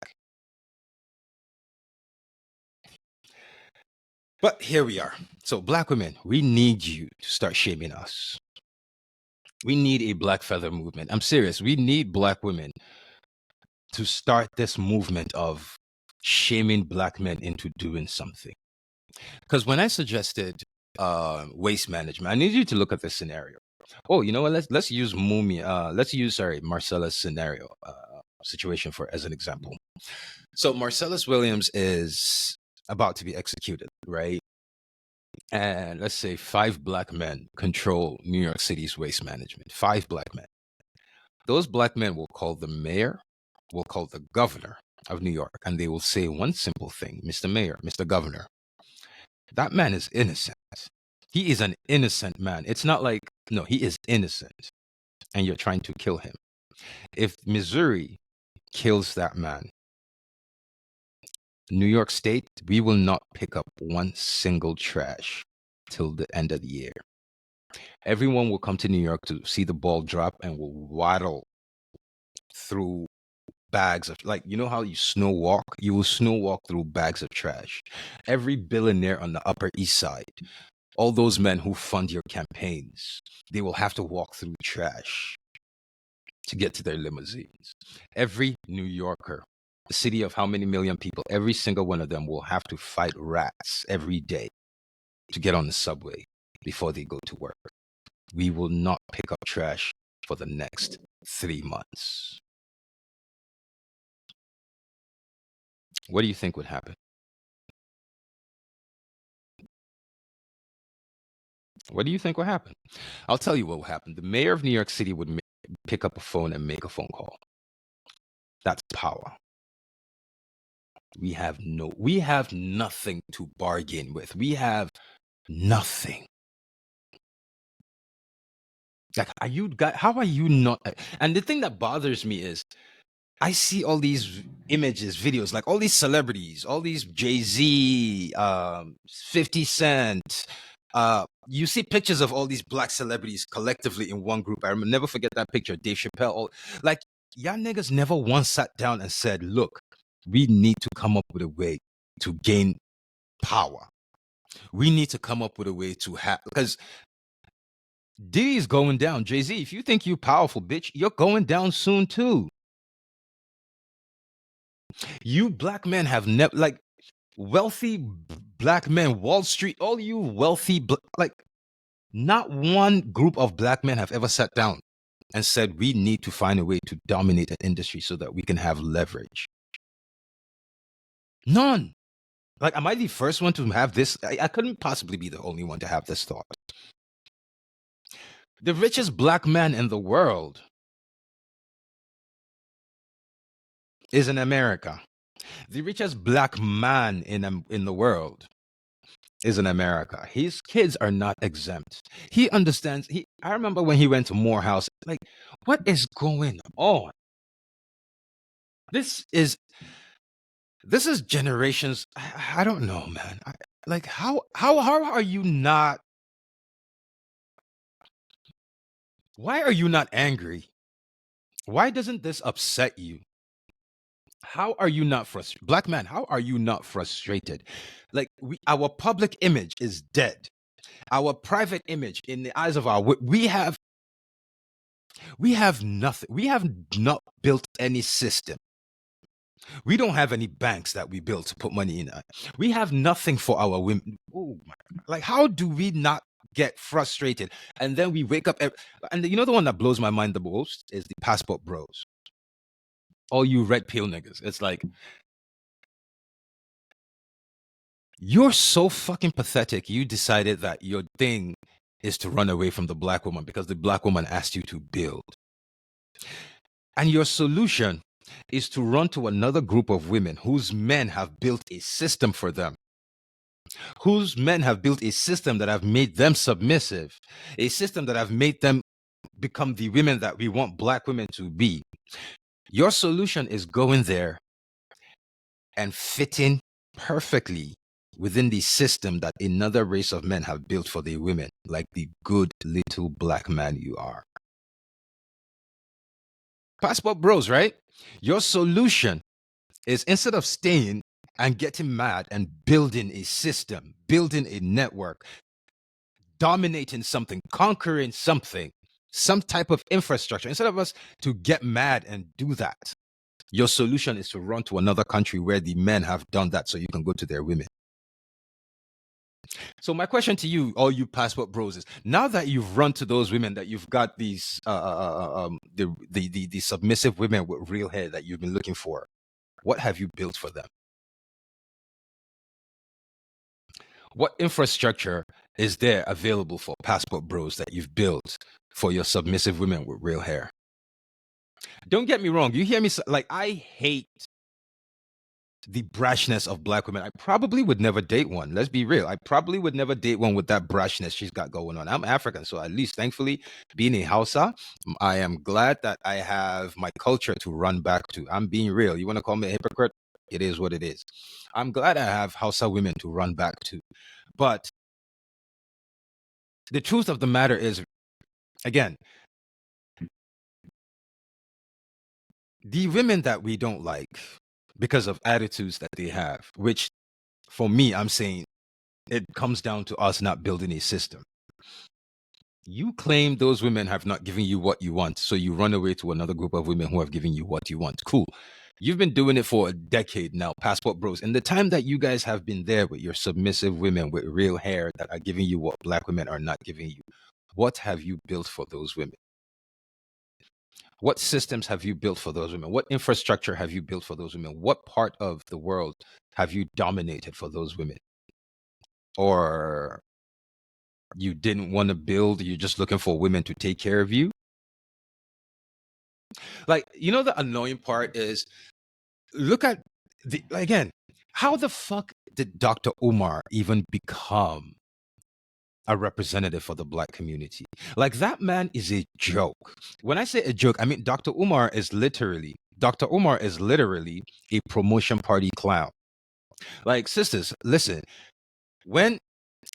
But here we are. So black women, we need you to start shaming us. We need a black feather movement. I'm serious. We need black women to start this movement of shaming black men into doing something. Because when I suggested waste management, I need you to look at this scenario. Oh, you know what? Let's use Marcella's scenario situation for as an example. So Marcellus Williams is about to be executed, right? and let's say 5 black men control New York City's waste management. 5 black men. Those black men will call the mayor, will call the governor of New York, and they will say one simple thing: Mr. Mayor, Mr. Governor, that man is innocent. He is an innocent man. It's not like, no, he is innocent, and you're trying to kill him. If Missouri kills that man, New York State, we will not pick up one single trash till the end of the year. Everyone will come to New York to see the ball drop and will waddle through bags of, like, you know how you snow walk? You will snow walk through bags of trash. Every billionaire on the Upper East Side, all those men who fund your campaigns, they will have to walk through trash to get to their limousines. Every New Yorker, a city of how many million people, every single one of them will have to fight rats every day to get on the subway before they go to work. We will not pick up trash for the next 3 months. What do you think would happen? What do you think will happen? I'll tell you what will happen. The mayor of New York City would pick up a phone and make a phone call. That's power. We have nothing to bargain with. We have nothing. Like, how are you not? And the thing that bothers me is I see all these images, videos, like all these celebrities, all these Jay-Z, 50 Cent. You see pictures of all these black celebrities collectively in one group. I remember, never forget that picture. Dave Chappelle. Like, y'all niggas never once sat down and said, look, we need to come up with a way to gain power. We need to come up with a way to have, because Diddy's going down. Jay-Z, if you think you're powerful, bitch, you're going down soon too. You black men have never, like, wealthy black men, Wall Street, all you wealthy, like, not one group of black men have ever sat down and said, we need to find a way to dominate an industry so that we can have leverage. None. Like, am I the first one to have this? I couldn't possibly be the only one to have this thought. The richest black man in the world is in America. The richest black man in the world is in America. His kids are not exempt. He understands. I remember when he went to Morehouse, like, what is going on? This is generations. I don't know, man. Like, how are you not? Why are you not angry? Why doesn't this upset you? How are you not frustrated? Black man, how are you not frustrated? Like, our public image is dead. Our private image in the eyes of we have nothing. We have not built any system. We don't have any banks that we built to put money in. We have nothing for our women. Oh my God. Like, how do we not get frustrated? And then we wake up, and you know, the one that blows my mind the most is the passport bros. All you red pill niggas. It's like, you're so fucking pathetic. You decided that your thing is to run away from the black woman because the black woman asked you to build. And your solution is to run to another group of women whose men have built a system for them, whose men have built a system that have made them submissive, a system that have made them become the women that we want black women to be. Your solution is going there and fitting perfectly within the system that another race of men have built for the women, like the good little black man you are. Passport bros, right? Your solution is, instead of staying and getting mad and building a system, building a network, dominating something, conquering something, some type of infrastructure, instead of us to get mad and do that, your solution is to run to another country where the men have done that so you can go to their women. So my question to you, all you passport bros, is, now that you've run to those women, that you've got these the submissive women with real hair that you've been looking for, what have you built for them? What infrastructure is there available for passport bros that you've built for your submissive women with real hair? Don't get me wrong. You hear me? Like, I hate the brashness of black women. I probably would never date one. Let's be real. I probably would never date one with that brashness she's got going on. I'm African, so at least thankfully, being a Hausa, I am glad that I have my culture to run back to. I'm being real. You want to call me a hypocrite? It is what it is. I'm glad I have Hausa women to run back to. But the truth of the matter is, again, the women that we don't like because of attitudes that they have, which for me, I'm saying it comes down to us not building a system. You claim those women have not given you what you want, so you run away to another group of women who have given you what you want. Cool. You've been doing it for a decade now, passport bros. In the time that you guys have been there with your submissive women with real hair that are giving you what black women are not giving you, what have you built for those women? What systems have you built for those women? What infrastructure have you built for those women? What part of the world have you dominated for those women? Or you didn't want to build, you're just looking for women to take care of you? Like, the annoying part is, look at again, how the fuck did Dr. Umar even become a representative for the black community? Like, that man is a joke. When I say a joke, I mean Dr. Umar is literally a promotion party clown. Like, sisters, listen, when,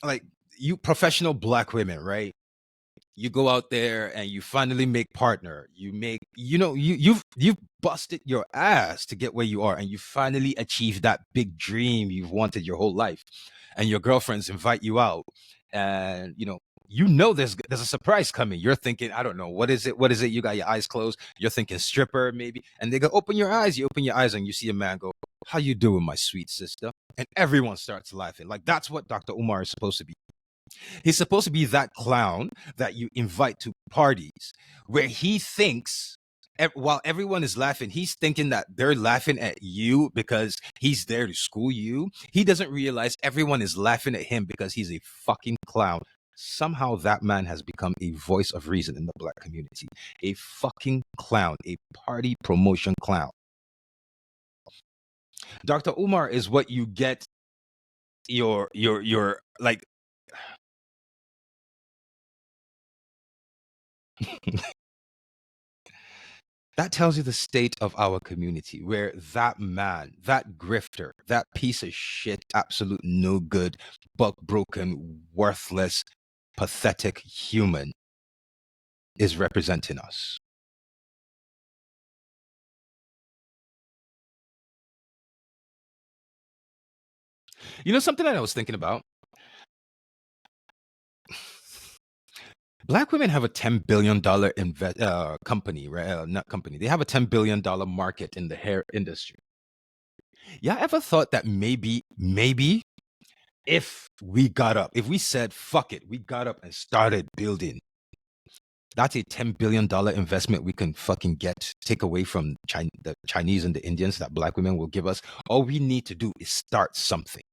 like, you professional black women, right? You go out there and you finally make partner. You've busted your ass to get where you are, and you finally achieved that big dream you've wanted your whole life. And your girlfriends invite you out, and there's a surprise coming. You're thinking, I don't know, what is it? What is it? You got your eyes closed. You're thinking stripper maybe, and they go, open your eyes. You open your eyes, and you see a man go, "How you doing, my sweet sister?" And everyone starts laughing. Like, that's what Dr. Umar is supposed to be. He's supposed to be that clown that you invite to parties where he thinks, while everyone is laughing, he's thinking that they're laughing at you because he's there to school you. He doesn't realize everyone is laughing at him because he's a fucking clown. Somehow that man has become a voice of reason in the black community. A fucking clown, a party promotion clown. Dr. Umar is what you get your like that tells you the state of our community, where that man, that grifter, that piece of shit, absolute no good, buck broken, worthless, pathetic human is representing us. Something that I was thinking about? Black women have a $10 billion company, right? Not company. They have a $10 billion market in the hair industry. Yeah, ever thought that maybe if we said, fuck it, we got up and started building, that's a $10 billion investment we can fucking take away from the Chinese and the Indians that black women will give us. All we need to do is start something.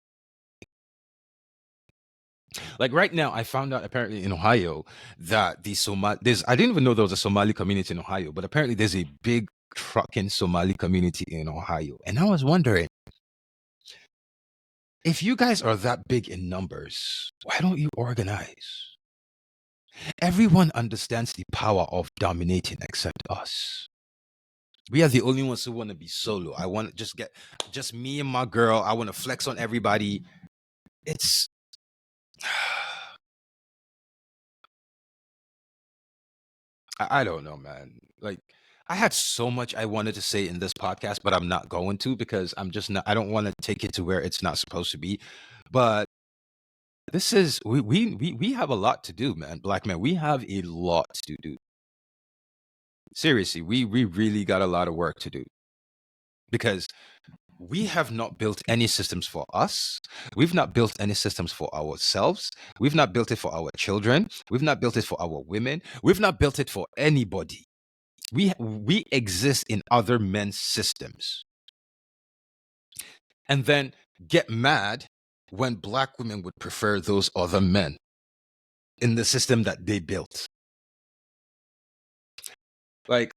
Like, right now, I found out apparently in Ohio that I didn't even know there was a Somali community in Ohio, but apparently there's a big trucking Somali community in Ohio. And I was wondering, if you guys are that big in numbers, why don't you organize? Everyone understands the power of dominating except us. We are the only ones who want to be solo. I want to just get just me and my girl. I want to flex on everybody. It's I don't know, man. Like, I had so much I wanted to say in this podcast, but I'm not going to, because I'm just not. I don't want to take it to where it's not supposed to be. But this is we have a lot to do, man. Black men, we have a lot to do. Seriously, we really got a lot of work to do, because we have not built any systems for us. We've not built any systems for ourselves. We've not built it for our children. We've not built it for our women. We've not built it for anybody. We exist in other men's systems, and then get mad when black women would prefer those other men in the system that they built. Like,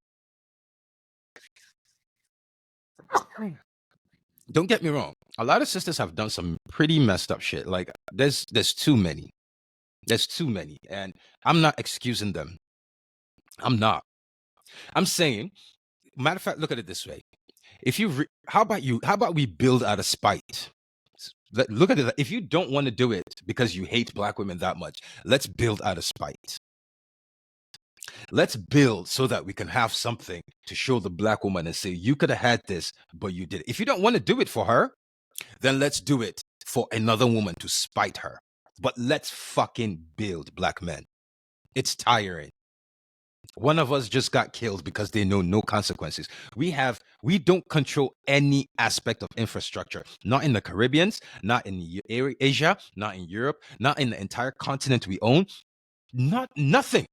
don't get me wrong. A lot of sisters have done some pretty messed up shit. Like, there's too many. There's too many. And I'm not excusing them. I'm not. I'm saying, matter of fact, look at it this way. If you, how about we build out of spite? Look at it. If you don't want to do it because you hate black women that much, let's build out of spite. Let's build so that we can have something to show the black woman and say, you could have had this, but you did it. If you don't want to do it for her, then let's do it for another woman to spite her. But let's fucking build, black men. It's tiring. One of us just got killed because they know no consequences. We don't control any aspect of infrastructure. Not in the Caribbeans, not in Asia, not in Europe, not in the entire continent we own. Nothing.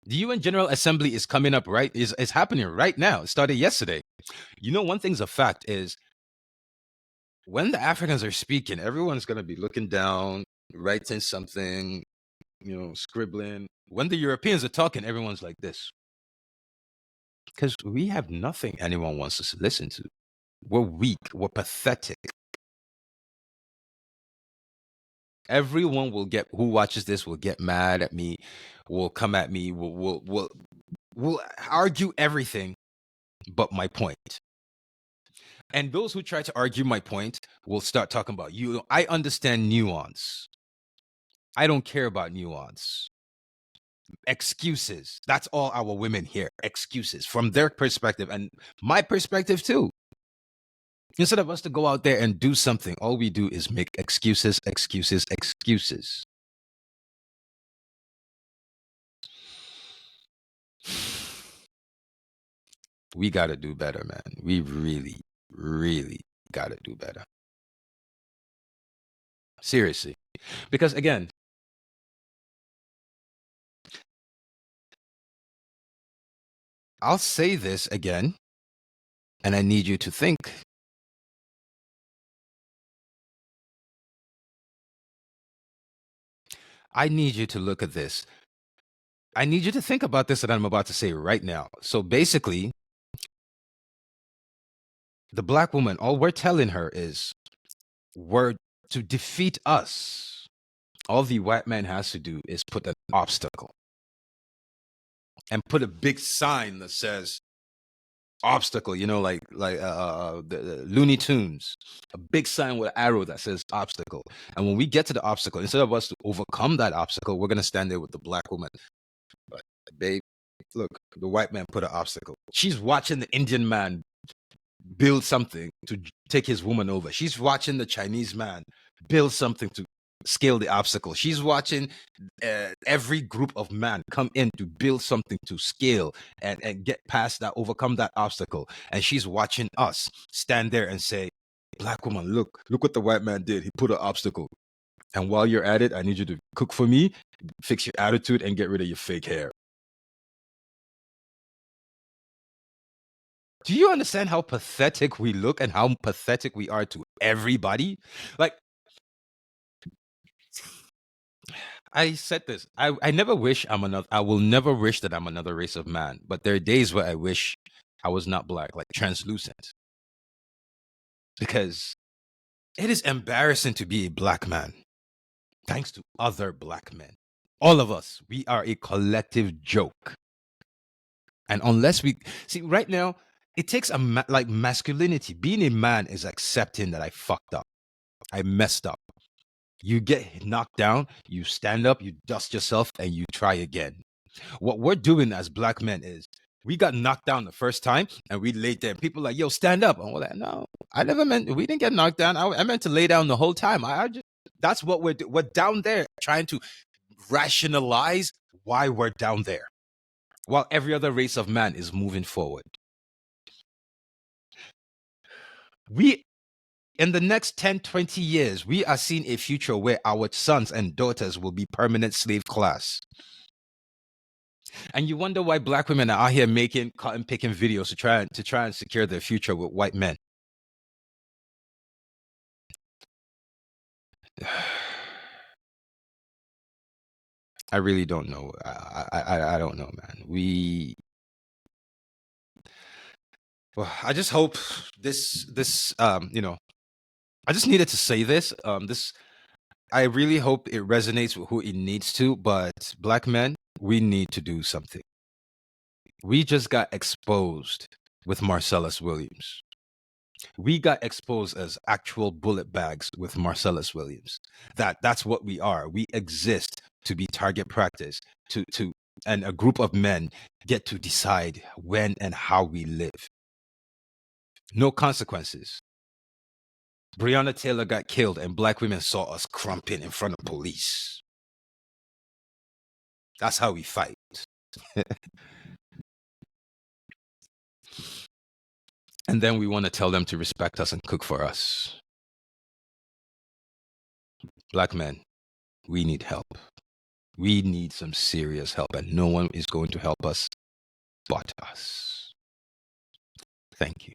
The UN General Assembly is coming up, right? Is happening right now. It started yesterday. You know, one thing's a fact is when the Africans are speaking, everyone's gonna be looking down, writing something, scribbling. When the Europeans are talking, everyone's like this. Because we have nothing anyone wants us to listen to. We're weak. We're pathetic. Everyone who watches this will get mad at me, will come at me, will argue everything but my point. And those who try to argue my point will start talking about you. I understand nuance. I don't care about nuance. Excuses. That's all our women hear. Excuses from their perspective and my perspective too. Instead of us to go out there and do something, all we do is make excuses, excuses, excuses. We got to do better, man. We really, really got to do better. Seriously. Because again, I'll say this again, and I need you to think. I need you to look at this. I need you to think about this that I'm about to say right now. So basically, the black woman, all we're telling her is, to defeat us, all the white man has to do is put an obstacle and put a big sign that says obstacle, like the Looney Tunes, a big sign with an arrow that says obstacle. And when we get to the obstacle, instead of us to overcome that obstacle, we're going to stand there with the black woman. Like, babe, look, the white man put an obstacle. She's watching the Indian man build something to take his woman over. She's watching the Chinese man build something to scale the obstacle. She's watching every group of men come in to build something to scale and get past that, overcome that obstacle. And she's watching us stand there and say, black woman, look what the white man did. He put an obstacle. And while you're at it, I need you to cook for me, fix your attitude, and get rid of your fake hair. Do you understand how pathetic we look and how pathetic we are to everybody? Like, I said this. I never wish I will never wish that I'm another race of man. But there are days where I wish I was not black, like translucent. Because it is embarrassing to be a black man. Thanks to other black men. All of us, we are a collective joke. And unless we see right now, it takes like masculinity. Being a man is accepting that I fucked up. I messed up. You get knocked down, you stand up, you dust yourself, and you try again. What we're doing as black men is we got knocked down the first time and we laid there. People like, yo, stand up. And we're like, no, I never meant, we didn't get knocked down. I meant to lay down the whole time. That's what we're down there trying to rationalize why we're down there while every other race of man is moving forward. In the next 10, 20 years, we are seeing a future where our sons and daughters will be permanent slave class. And you wonder why black women are out here making cotton picking videos to try and secure their future with white men. I really don't know. I don't know, man. Well, I just hope this I just needed to say this. I really hope it resonates with who it needs to, but black men, we need to do something. We just got exposed with Marcellus Williams. We got exposed as actual bullet bags with Marcellus Williams. That's what we are. We exist to be target practice to and a group of men get to decide when and how we live. No consequences. Breonna Taylor got killed and black women saw us crumping in front of police. That's how we fight. And then we want to tell them to respect us and cook for us. Black men, we need help. We need some serious help, and no one is going to help us but us. Thank you.